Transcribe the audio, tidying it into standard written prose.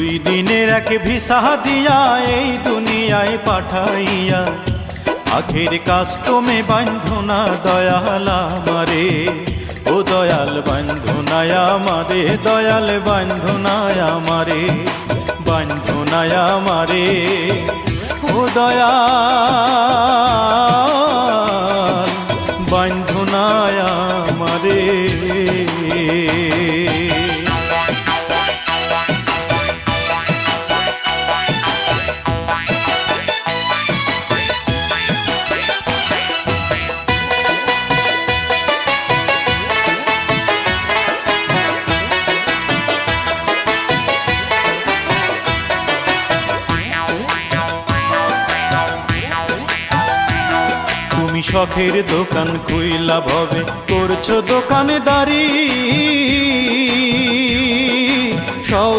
দুই দিনের এক ভিসা দিয়া এই দুনিয়ায় পাঠাইয়া আখের কাস্টমে বান্ধনা দয়াল আমারে, ও দয়াল বান্ধনায় আমারে, দয়াল বান্ধনায় আমারে, বান্ধনায় আমারে, ও দয়াল বান্ধনায় আমারে। তুমি শখের দোকান খুইলা ভবে করছো দোকানদারি,